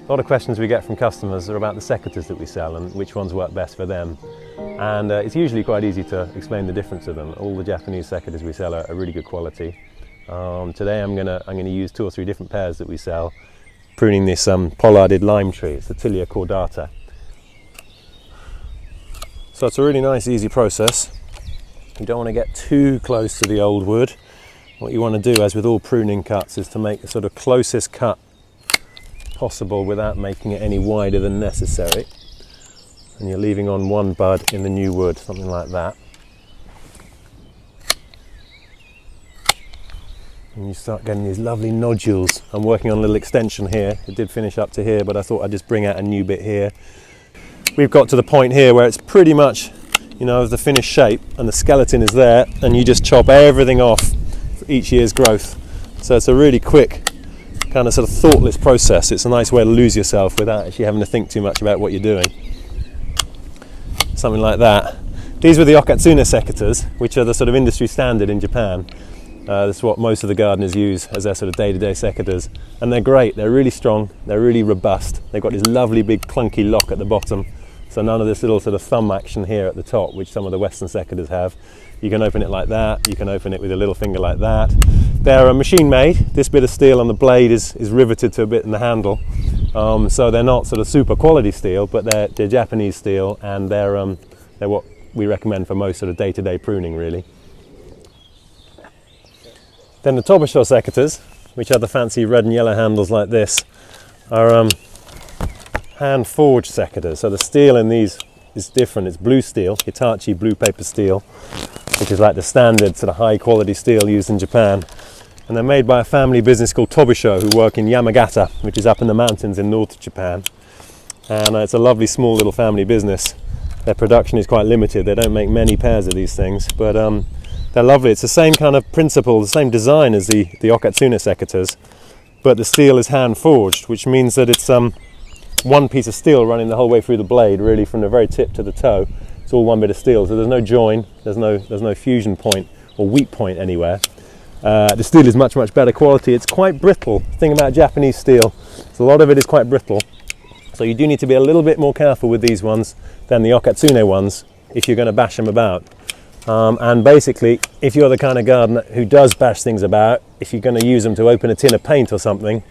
A lot of questions we get from customers are about the secateurs that we sell and which ones work best for them. And it's usually quite easy to explain the difference of them. All the Japanese secateurs we sell are really good quality. Today I'm gonna use 2 or 3 different pairs that we sell, pruning this pollarded lime tree. It's the Tilia cordata. So it's a really nice, easy process. You don't want to get too close to the old wood. What you want to do, as with all pruning cuts, is to make the sort of closest cut possible without making it any wider than necessary. And you're leaving on one bud in the new wood, something like that. And you start getting these lovely nodules. I'm working on a little extension here. It did finish up to here, but I thought I'd just bring out a new bit here. We've got to the point here where it's pretty much, you know, the finished shape, and the skeleton is there, and you just chop everything off for each year's growth. So it's a really quick, kind of sort of thoughtless process. It's a nice way to lose yourself without actually having to think too much about what you're doing. Something like that. These were the Okatsune secateurs, which are the sort of industry standard in Japan. That's what most of the gardeners use as their sort of day-to-day secateurs, and they're great. They're really strong, they're really robust. They've got this lovely big clunky lock at the bottom, so none of this little sort of thumb action here at the top, which some of the Western secateurs have. You can open it like that, you can open it with a little finger like that. They're machine made. This bit of steel on the blade is riveted to a bit in the handle, so they're not sort of super quality steel, but they're Japanese steel, and they're what we recommend for most sort of day-to-day pruning, really. Then the Tobisho secateurs, which are the fancy red and yellow handles like this, are hand-forged secateurs. So the steel in these is different. It's blue steel, Hitachi blue paper steel, which is like the standard sort of high-quality steel used in Japan. And they're made by a family business called Tobisho, who work in Yamagata, which is up in the mountains in north Japan. And it's a lovely small little family business. Their production is quite limited. They don't make many pairs of these things, but they're lovely. It's the same kind of principle, the same design as the Okatsune secateurs, but the steel is hand forged, which means that it's one piece of steel running the whole way through the blade, really from the very tip to the toe. It's all one bit of steel, so there's no join, there's no fusion point or weak point anywhere. The steel is much better quality. It's quite brittle. The thing about Japanese steel is a lot of it is quite brittle, so you do need to be a little bit more careful with these ones than the Okatsune ones if you're going to bash them about. And basically, if you're the kind of gardener who does bash things about, if you're going to use them to open a tin of paint or something,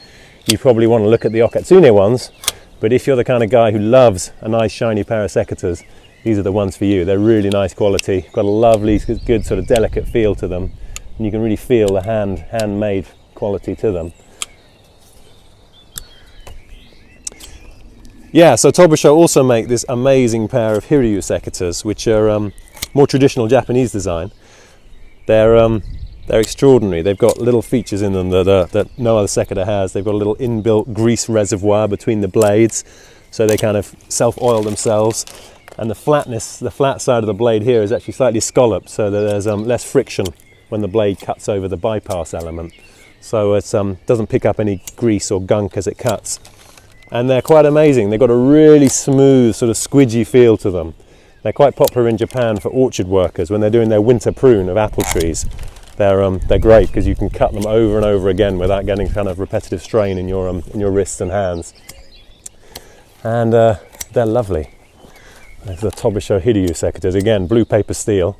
you probably want to look at the Okatsune ones. But if you're the kind of guy who loves a nice shiny pair of secateurs, these are the ones for you. They're really nice quality, got a lovely, good sort of delicate feel to them, and you can really feel the handmade quality to them. Yeah, so Tobisho also make this amazing pair of Hiryu secateurs, which are more traditional Japanese design. They're extraordinary. They've got little features in them that no other secateur has. They've got a little inbuilt grease reservoir between the blades, so they kind of self-oil themselves. And the flat side of the blade here is actually slightly scalloped, so that there's less friction when the blade cuts over the bypass element. So it doesn't pick up any grease or gunk as it cuts. And they're quite amazing. They've got a really smooth, sort of squidgy feel to them. They're quite popular in Japan for orchard workers when they're doing their winter prune of apple trees. They're great because you can cut them over and over again without getting kind of repetitive strain in your wrists and hands. And they're lovely. There's the Tobisho Hiryu secateurs, again blue paper steel.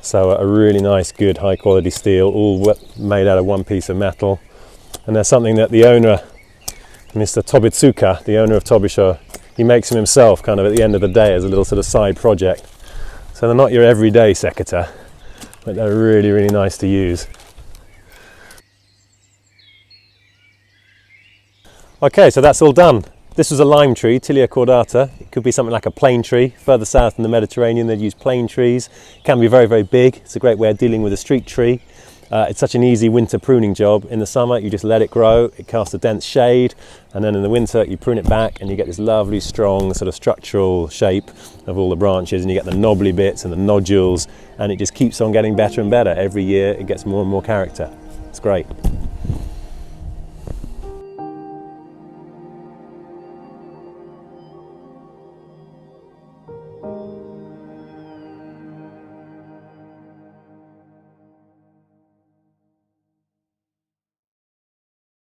So a really nice, good, high quality steel, all made out of one piece of metal. And there's something that the owner, Mr. Tobitsuka, the owner of Tobisho, he makes them himself kind of at the end of the day as a little sort of side project. So they're not your everyday secateurs, but they're really, really nice to use. Okay, so that's all done. This was a lime tree, Tilia cordata. It could be something like a plane tree. Further south in the Mediterranean, they'd use plane trees. It can be very, very big. It's a great way of dealing with a street tree. It's such an easy winter pruning job. In the summer, you just let it grow. It casts a dense shade. And then in the winter, you prune it back and you get this lovely, strong sort of structural shape of all the branches. And you get the knobbly bits and the nodules. And it just keeps on getting better and better. Every year, it gets more and more character. It's great.